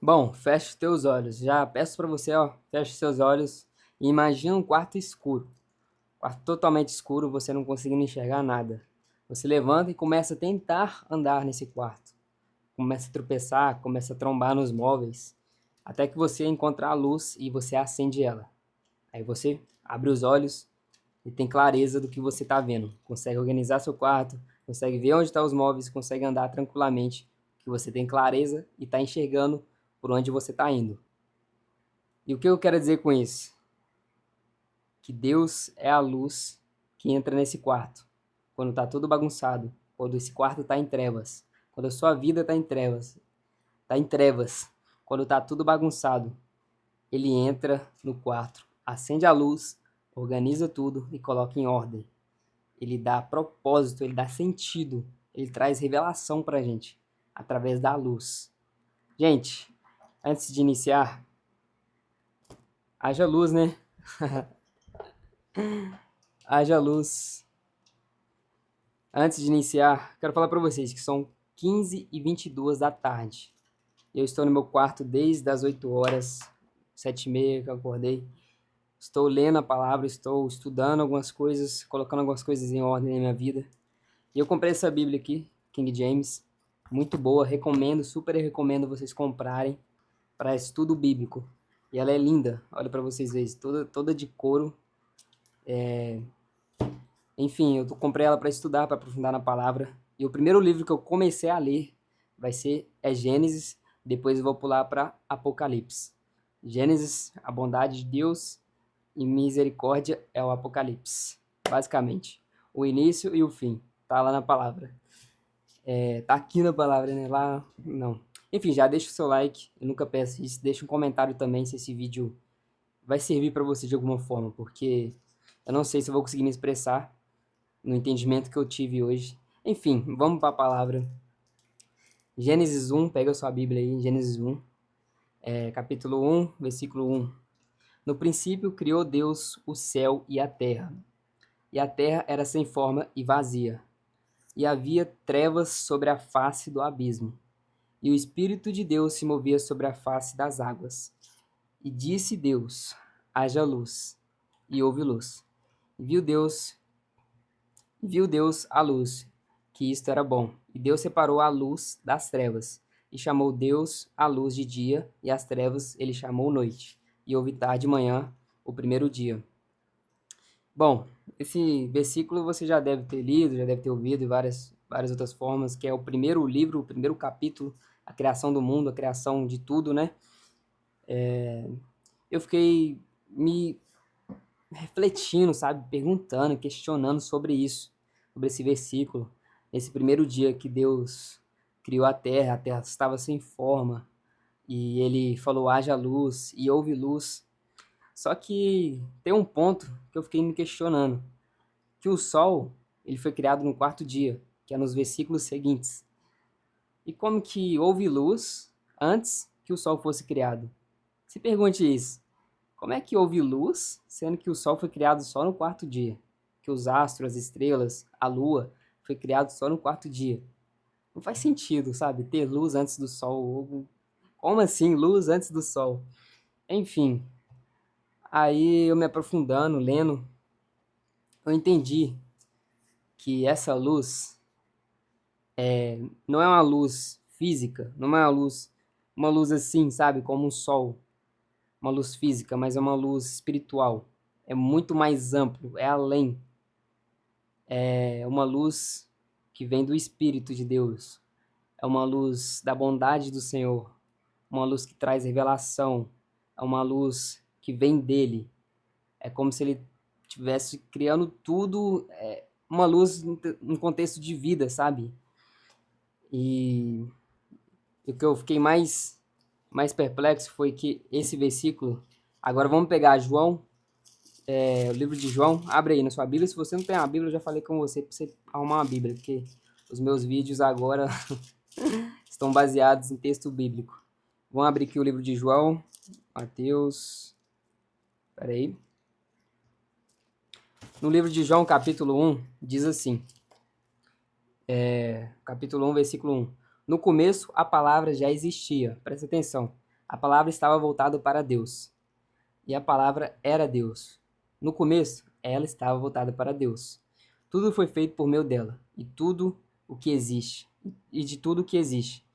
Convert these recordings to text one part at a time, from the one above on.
Bom, feche os teus olhos. Já peço para você, ó, feche seus olhos e imagina um quarto escuro. Quarto totalmente escuro, você não conseguindo enxergar nada. Você levanta e começa a tentar andar nesse quarto. Começa a tropeçar, começa a trombar nos móveis, até que você encontra a luz e você acende ela. Aí você abre os olhos e tem clareza do que você está vendo. Consegue organizar seu quarto, consegue ver onde estão os móveis, consegue andar tranquilamente, que você tem clareza e está enxergando por onde você está indo. E o que eu quero dizer com isso? Que Deus é a luz que entra nesse quarto. Quando está tudo bagunçado, quando esse quarto está em trevas, quando a sua vida está em trevas, quando está tudo bagunçado, ele entra no quarto, acende a luz, organiza tudo e coloca em ordem. Ele dá propósito, ele dá sentido, ele traz revelação para a gente através da luz. Gente, antes de iniciar, haja luz, né? Haja luz. Antes de iniciar, quero falar para vocês que são 15h22 da tarde. Eu estou no meu quarto desde as 8 horas, 7h30 que eu acordei. Estou lendo a palavra, estou estudando algumas coisas, colocando algumas coisas em ordem na minha vida. E eu comprei essa Bíblia aqui, King James, muito boa, recomendo, super recomendo vocês comprarem para estudo bíblico. E ela é linda, olha para vocês verem, toda de couro. Enfim, eu comprei ela para estudar, para aprofundar na palavra. E o primeiro livro que eu comecei a ler é Gênesis, depois eu vou pular para Apocalipse. Gênesis, a bondade de Deus, e misericórdia é o Apocalipse, basicamente. O início e o fim, tá lá na palavra. Tá aqui na palavra, né? Lá, não. Enfim, já deixa o seu like, eu nunca peço isso. Deixa um comentário também se esse vídeo vai servir para você de alguma forma, porque eu não sei se eu vou conseguir me expressar no entendimento que eu tive hoje. Enfim, vamos para a palavra. Gênesis 1, pega a sua Bíblia aí, Gênesis 1, capítulo 1, versículo 1. No princípio criou Deus o céu e a terra era sem forma e vazia, e havia trevas sobre a face do abismo, e o Espírito de Deus se movia sobre a face das águas. E disse Deus: haja luz, e houve luz. Viu Deus Viu Deus a luz, que isto era bom. E Deus separou a luz das trevas. E chamou Deus a luz de dia, e as trevas ele chamou noite. E houve tarde e manhã, o primeiro dia. Bom, esse versículo você já deve ter lido, já deve ter ouvido de várias outras formas, que é o primeiro livro, o primeiro capítulo, a criação do mundo, a criação de tudo, né? Eu fiquei me refletindo, sabe? Perguntando, questionando sobre isso, sobre esse versículo. Esse primeiro dia que Deus criou a terra estava sem forma, e ele falou: haja luz, e houve luz. Só que tem um ponto que eu fiquei me questionando, que o sol, ele foi criado no quarto dia, que é nos versículos seguintes. E como que houve luz antes que o sol fosse criado? Se pergunte isso. Como é que houve luz, sendo que o Sol foi criado só no quarto dia? Que os astros, as estrelas, a Lua foi criado só no quarto dia? Não faz sentido, sabe? Ter luz antes do Sol. Como assim, luz antes do Sol? Enfim, aí eu me aprofundando, lendo, eu entendi que essa luz não é uma luz física, não é uma luz assim, sabe? Como um sol, uma luz física, mas é uma luz espiritual. É muito mais amplo, é além. É uma luz que vem do Espírito de Deus. É uma luz da bondade do Senhor. Uma luz que traz revelação. É uma luz que vem dele. É como se ele estivesse criando tudo, uma luz num contexto de vida, sabe? E o que eu fiquei mais perplexo foi que esse versículo. Agora vamos pegar João, o livro de João. Abre aí na sua Bíblia. Se você não tem a Bíblia, eu já falei com você para você arrumar uma Bíblia, porque os meus vídeos agora estão baseados em texto bíblico. Vamos abrir aqui o livro de João, Mateus. Espera aí. No livro de João, capítulo 1, diz assim: capítulo 1, versículo 1. No começo, a palavra já existia. Presta atenção. A palavra estava voltada para Deus. E a palavra era Deus. No começo, ela estava voltada para Deus. Tudo foi feito por meio dela, e tudo o que existe, e de tudo o que existe.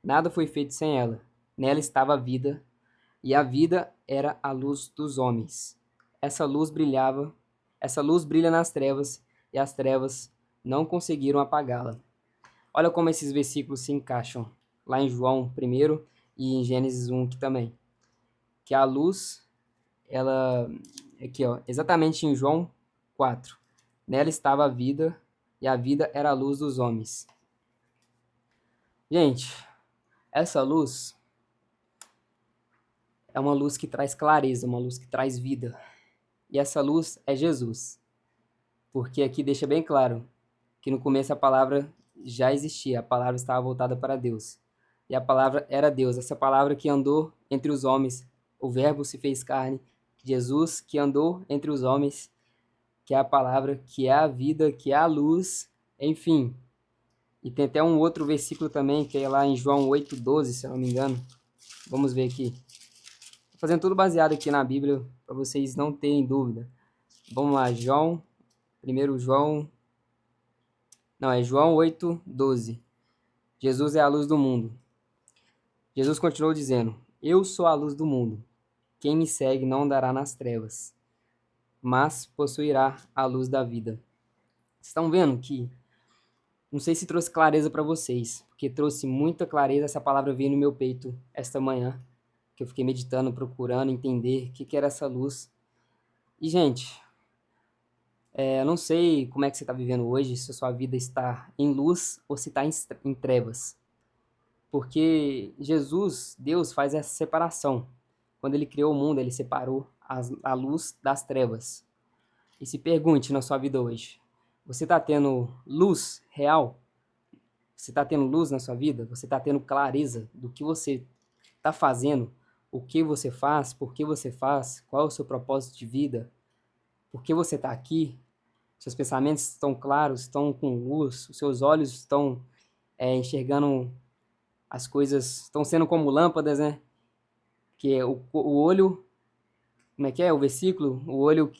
Nada foi feito sem ela. Nela estava a vida, e a vida era a luz dos homens. Essa luz brilha nas trevas, e as trevas não conseguiram apagá-la. Olha como esses versículos se encaixam lá em João primeiro e em Gênesis 1 aqui também. Que a luz, ela aqui, ó, exatamente em João 4. Nela estava a vida, e a vida era a luz dos homens. Gente, essa luz é uma luz que traz clareza, uma luz que traz vida. E essa luz é Jesus. Porque aqui deixa bem claro que no começo a palavra já existia, a palavra estava voltada para Deus. E a palavra era Deus, essa palavra que andou entre os homens, o verbo se fez carne, Jesus que andou entre os homens, que é a palavra, que é a vida, que é a luz, enfim. E tem até um outro versículo também, que é lá em João 8:12, se eu não me engano. Vamos ver aqui. Tô fazendo tudo baseado aqui na Bíblia, para vocês não terem dúvida. Vamos lá, João 8:12. Jesus é a luz do mundo. Jesus continuou dizendo: Eu sou a luz do mundo. Quem me segue não andará nas trevas, mas possuirá a luz da vida. Vocês estão vendo que, não sei se trouxe clareza para vocês, porque trouxe muita clareza. Essa palavra veio no meu peito esta manhã, que eu fiquei meditando, procurando entender o que era essa luz. E, gente, eu não sei como é que você está vivendo hoje, se a sua vida está em luz ou se está em trevas. Porque Jesus, Deus, faz essa separação. Quando ele criou o mundo, ele separou a luz das trevas. E se pergunte na sua vida hoje: você está tendo luz real? Você está tendo luz na sua vida? Você está tendo clareza do que você está fazendo? O que você faz? Por que você faz? Qual é o seu propósito de vida? Por que você está aqui? Seus pensamentos estão claros, estão com luz, os seus olhos estão enxergando as coisas, estão sendo como lâmpadas, né? Que é o olho, como é que é o versículo? O olho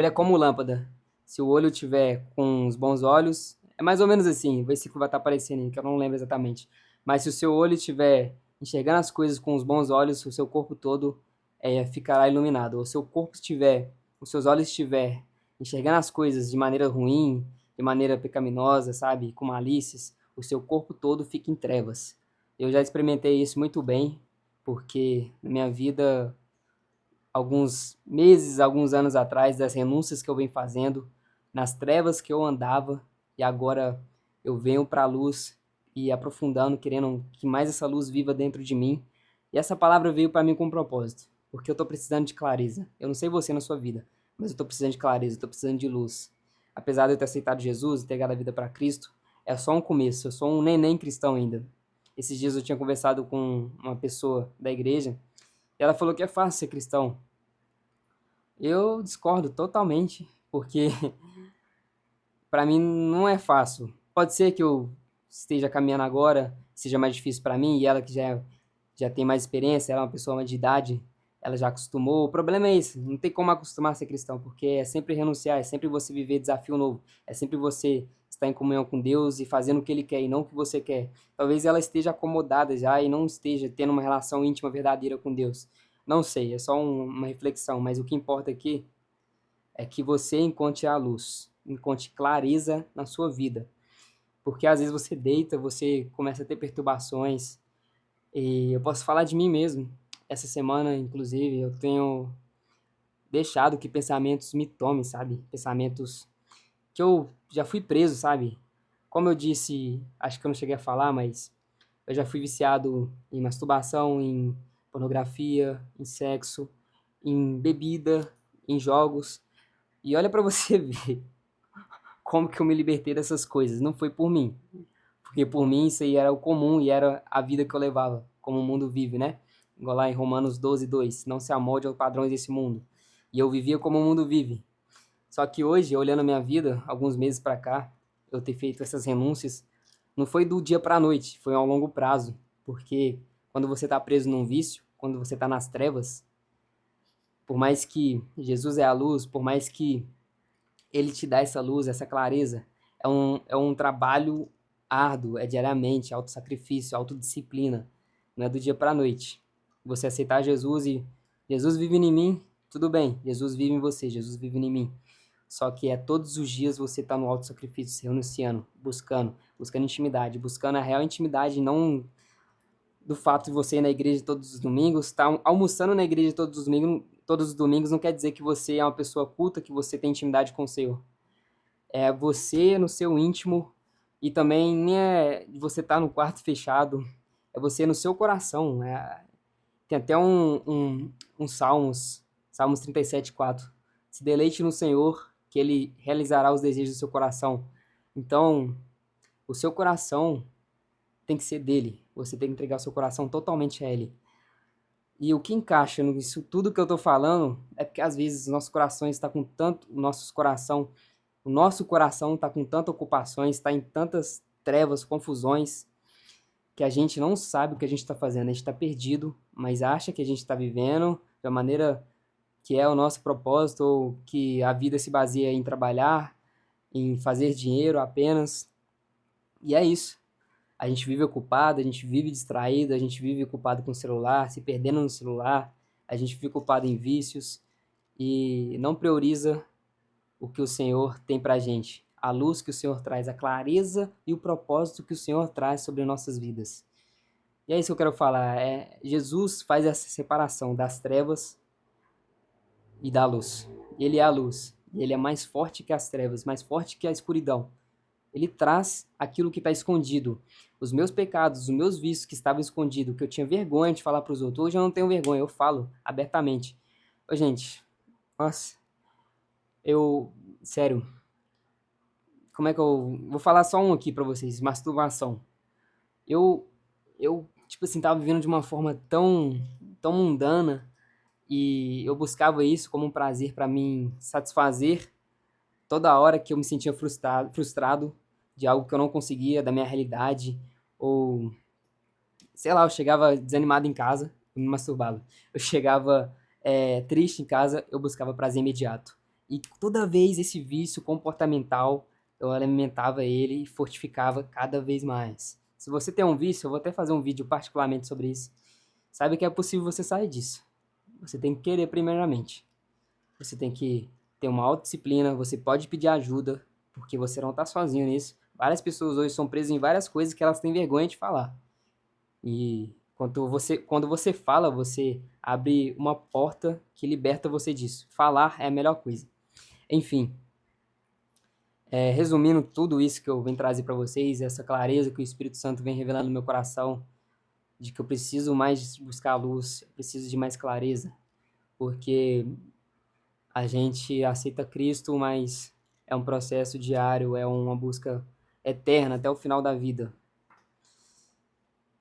é como lâmpada. Se o olho tiver com os bons olhos, é mais ou menos assim, o versículo vai estar aparecendo aí, que eu não lembro exatamente. Mas se o seu olho estiver enxergando as coisas com os bons olhos, o seu corpo todo ficará iluminado. Ou seu corpo estiver, os seus olhos estiver enxergando as coisas de maneira ruim, de maneira pecaminosa, sabe, com malícias, o seu corpo todo fica em trevas. Eu já experimentei isso muito bem, porque na minha vida, alguns meses, alguns anos atrás, das renúncias que eu venho fazendo, nas trevas que eu andava, e agora eu venho para a luz e aprofundando, querendo que mais essa luz viva dentro de mim. E essa palavra veio para mim com um propósito, porque eu estou precisando de clareza. Eu não sei você na sua vida, mas eu estou precisando de clareza, eu estou precisando de luz. Apesar de eu ter aceitado Jesus e ter dado a vida para Cristo, é só um começo, eu sou um neném cristão ainda. Esses dias eu tinha conversado com uma pessoa da igreja, e ela falou que é fácil ser cristão. Eu discordo totalmente, porque para mim não é fácil. Pode ser que eu esteja caminhando agora, seja mais difícil para mim, e ela que já tem mais experiência, ela é uma pessoa mais de idade, ela já acostumou. O problema é esse, não tem como acostumar a ser cristão, porque é sempre renunciar, é sempre você viver desafio novo, é sempre você estar em comunhão com Deus e fazendo o que Ele quer e não o que você quer. Talvez ela esteja acomodada já e não esteja tendo uma relação íntima verdadeira com Deus. Não sei, é só uma reflexão, mas o que importa aqui é que você encontre a luz, encontre clareza na sua vida. Porque às vezes você deita, você começa a ter perturbações, e eu posso falar de mim mesmo. Essa semana, inclusive, eu tenho deixado que pensamentos me tomem, sabe? Pensamentos que eu já fui preso, sabe? Como eu disse, acho que eu não cheguei a falar, mas eu já fui viciado em masturbação, em pornografia, em sexo, em bebida, em jogos. E olha pra você ver como que eu me libertei dessas coisas. Não foi por mim, porque por mim isso aí era o comum e era a vida que eu levava, como o mundo vive, né? Igual lá em Romanos 12:2, não se amolde aos padrões desse mundo. E eu vivia como o mundo vive. Só que hoje, olhando a minha vida, alguns meses pra cá, eu ter feito essas renúncias, não foi do dia pra noite, foi a longo prazo, porque quando você está preso num vício, quando você está nas trevas, por mais que Jesus é a luz, por mais que ele te dá essa luz, essa clareza, é um trabalho árduo, é diariamente, autossacrifício, autodisciplina, não é do dia para a noite. Você aceitar Jesus e Jesus vive em mim, tudo bem, Jesus vive em você, Jesus vive em mim. Só que é todos os dias você tá no autossacrifício, se renunciando, buscando intimidade, buscando a real intimidade, não do fato de você ir na igreja todos os domingos, tá almoçando na igreja todos os domingos não quer dizer que você é uma pessoa culta, que você tem intimidade com o Senhor. É você no seu íntimo e também nem é você estar no quarto fechado, é você no seu coração. Tem até um Salmos 37:4. Se deleite no Senhor, que Ele realizará os desejos do seu coração. Então, o seu coração tem que ser dele. Você tem que entregar o seu coração totalmente a Ele. E o que encaixa nisso tudo que eu estou falando é porque às vezes o nosso coração está com tantas ocupações, está em tantas trevas, confusões, que a gente não sabe o que a gente está fazendo. A gente está perdido, mas acha que a gente está vivendo da maneira que é o nosso propósito, ou que a vida se baseia em trabalhar, em fazer dinheiro apenas. E é isso. A gente vive ocupado, a gente vive distraído, a gente vive ocupado com o celular, se perdendo no celular, a gente fica ocupado em vícios e não prioriza o que o Senhor tem pra gente, a luz que o Senhor traz, a clareza e o propósito que o Senhor traz sobre nossas vidas. E é isso que eu quero falar, Jesus faz essa separação das trevas e da luz. Ele é a luz, e ele é mais forte que as trevas, mais forte que a escuridão. Ele traz aquilo que está escondido. Os meus pecados, os meus vícios que estavam escondidos, que eu tinha vergonha de falar para os outros. Hoje eu não tenho vergonha, eu falo abertamente. Ô, gente, nossa, sério, como é que eu vou falar só um aqui para vocês, masturbação. Eu, tipo assim, tava vivendo de uma forma tão mundana e eu buscava isso como um prazer para mim satisfazer toda hora que eu me sentia frustrado de algo que eu não conseguia, da minha realidade, ou sei lá, eu chegava desanimado em casa, eu me masturbava. Eu chegava triste em casa, eu buscava prazer imediato. E toda vez esse vício comportamental, eu alimentava ele e fortificava cada vez mais. Se você tem um vício, eu vou até fazer um vídeo particularmente sobre isso. Sabe que é possível você sair disso. Você tem que querer primeiramente. Você tem que ter uma autodisciplina, você pode pedir ajuda, porque você não está sozinho nisso. Várias pessoas hoje são presas em várias coisas que elas têm vergonha de falar. E quando você fala, você abre uma porta que liberta você disso. Falar é a melhor coisa. Enfim, resumindo tudo isso que eu venho trazer para vocês, essa clareza que o Espírito Santo vem revelando no meu coração, de que eu preciso mais buscar a luz, eu preciso de mais clareza, porque a gente aceita Cristo, mas é um processo diário, é uma busca eterna até o final da vida.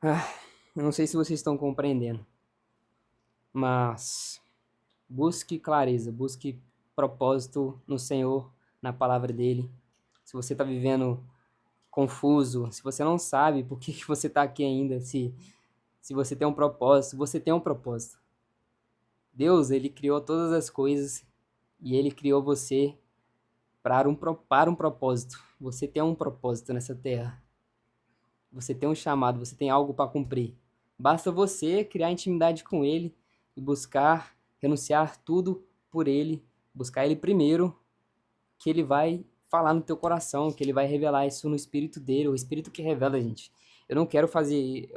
Eu não sei se vocês estão compreendendo, mas busque clareza, busque propósito no Senhor, na palavra dele. Se você está vivendo confuso, se você não sabe por que você está aqui ainda, se você tem um propósito, você tem um propósito. Deus, ele criou todas as coisas e ele criou você para um propósito. Você tem um propósito nessa terra. Você tem um chamado, você tem algo para cumprir. Basta você criar intimidade com ele e buscar renunciar tudo por ele, buscar ele primeiro, que ele vai falar no teu coração, que ele vai revelar isso no espírito dele, o espírito que revela, gente. Eu não quero fazer,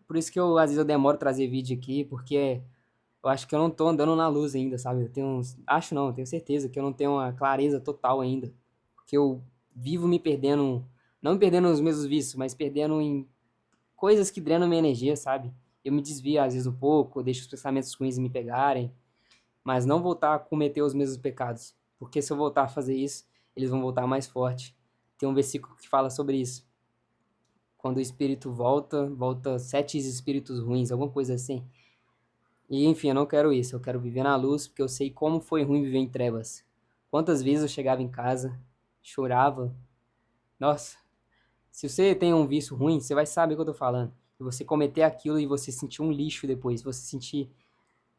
por isso que às vezes eu demoro trazer vídeo aqui, porque eu acho que eu não tô andando na luz ainda, sabe? Eu tenho certeza que eu não tenho uma clareza total ainda, porque eu vivo me perdendo, não me perdendo nos mesmos vícios, mas perdendo em coisas que drenam minha energia, sabe? Eu me desvio às vezes um pouco, deixo os pensamentos ruins me pegarem, mas não voltar a cometer os mesmos pecados, porque se eu voltar a fazer isso, eles vão voltar mais forte. Tem um versículo que fala sobre isso. Quando o espírito volta 7 espíritos ruins, alguma coisa assim. E enfim, eu não quero isso, eu quero viver na luz, porque eu sei como foi ruim viver em trevas. Quantas vezes eu chegava em casa, chorava. Nossa, se você tem um vício ruim, você vai saber o que eu tô falando. e você cometer aquilo e você sentir um lixo depois, você sentir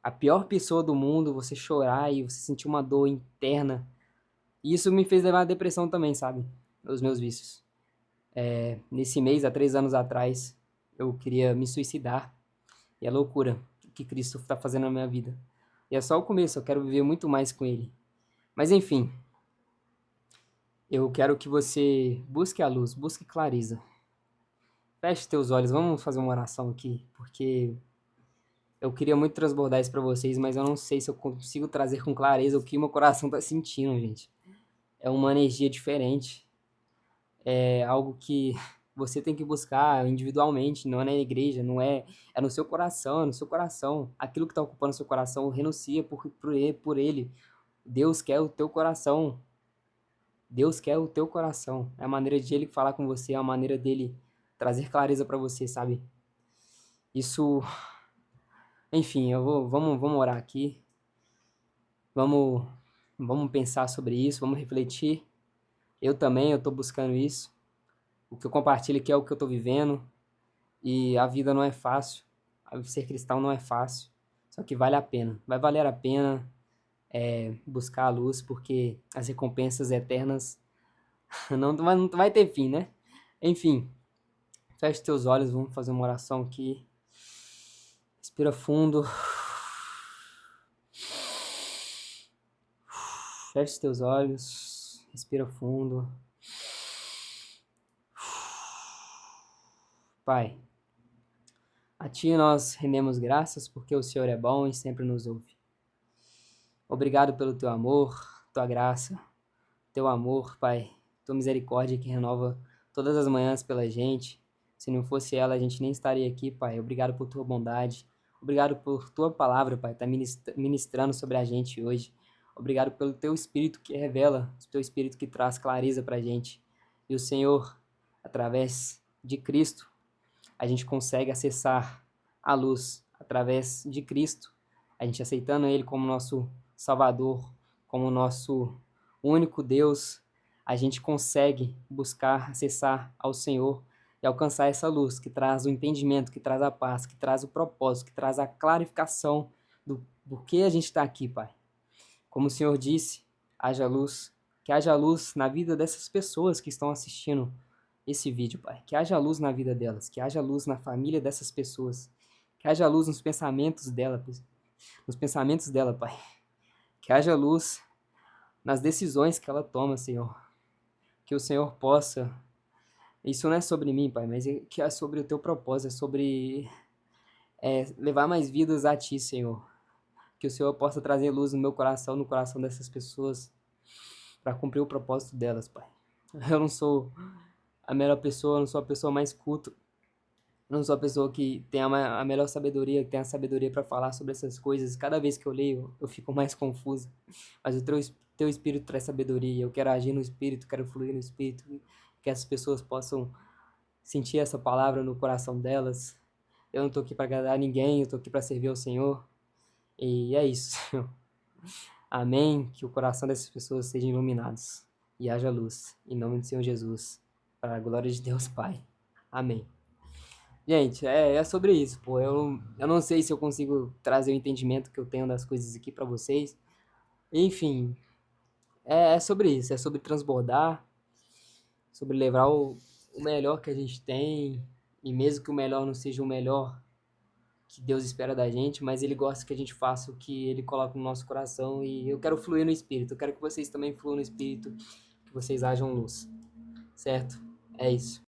a pior pessoa do mundo, você chorar e você sentir uma dor interna. E isso me fez levar à depressão também, sabe? Os meus vícios. Nesse mês, há 3 anos atrás, eu queria me suicidar. E é loucura o que Cristo está fazendo na minha vida. E é só o começo, eu quero viver muito mais com Ele. Mas enfim, eu quero que você busque a luz, busque clareza. Feche teus olhos, vamos fazer uma oração aqui, porque eu queria muito transbordar isso pra vocês, mas eu não sei se eu consigo trazer com clareza o que meu coração tá sentindo, gente. É uma energia diferente, é algo que você tem que buscar individualmente, não é na igreja, não é, é no seu coração, é no seu coração. Aquilo que tá ocupando seu coração, renuncia por ele. Deus quer o teu coração. Deus quer o teu coração. É a maneira de ele falar com você, é a maneira dele trazer clareza pra você, sabe? Isso, enfim, vamos orar aqui. Vamos, vamos pensar sobre isso, vamos refletir. Eu também, eu tô buscando isso. O que eu compartilho aqui é o que eu tô vivendo. E a vida não é fácil. Ser cristão não é fácil. Só que vale a pena. Vai valer a pena buscar a luz, porque as recompensas eternas não vai ter fim, né? Enfim, feche teus olhos, vamos fazer uma oração aqui. Respira fundo. Feche teus olhos. Respira fundo. Pai, a Ti nós rendemos graças porque o Senhor é bom e sempre nos ouve. Obrigado pelo Teu amor, Tua graça, Teu amor, Pai, Tua misericórdia que renova todas as manhãs pela gente. Se não fosse ela, a gente nem estaria aqui, Pai. Obrigado por Tua bondade. Obrigado por Tua palavra, Pai, tá ministrando sobre a gente hoje. Obrigado pelo Teu Espírito que revela, o Teu Espírito que traz clareza pra gente. E o Senhor, através de Cristo, a gente consegue acessar a luz através de Cristo, a gente aceitando Ele como nosso Salvador, como nosso único Deus, a gente consegue buscar acessar ao Senhor e alcançar essa luz que traz o entendimento, que traz a paz, que traz o propósito, que traz a clarificação do porquê a gente está aqui, Pai. Como o Senhor disse, haja luz, que haja luz na vida dessas pessoas que estão assistindo esse vídeo, Pai. Que haja luz na vida delas, que haja luz na família dessas pessoas, que haja luz nos pensamentos dela, Pai. Que haja luz nas decisões que ela toma, Senhor. Que o Senhor possa, isso não é sobre mim, Pai, mas que é sobre o Teu propósito, é sobre levar mais vidas a Ti, Senhor. Que o Senhor possa trazer luz no meu coração, no coração dessas pessoas, para cumprir o propósito delas, Pai. Eu não sou a melhor pessoa, eu não sou a pessoa mais culta, eu não sou a pessoa que tem a melhor sabedoria, que tem a sabedoria para falar sobre essas coisas. Cada vez que eu leio, eu fico mais confuso. Mas o teu Espírito traz sabedoria. Eu quero agir no Espírito, quero fluir no Espírito. Que as pessoas possam sentir essa palavra no coração delas. Eu não tô aqui para agradar ninguém, eu tô aqui para servir ao Senhor. E é isso. Amém. Que o coração dessas pessoas sejam iluminados e haja luz. Em nome do Senhor Jesus. Para a glória de Deus Pai. Amém. Gente, é sobre isso, pô. Eu não sei se eu consigo trazer o entendimento que eu tenho das coisas aqui pra vocês. Enfim, é sobre isso. É sobre transbordar, sobre levar o melhor que a gente tem. E mesmo que o melhor não seja o melhor que Deus espera da gente, mas Ele gosta que a gente faça o que Ele coloca no nosso coração. E eu quero fluir no Espírito. Eu quero que vocês também fluam no Espírito, que vocês hajam luz. Certo? É isso.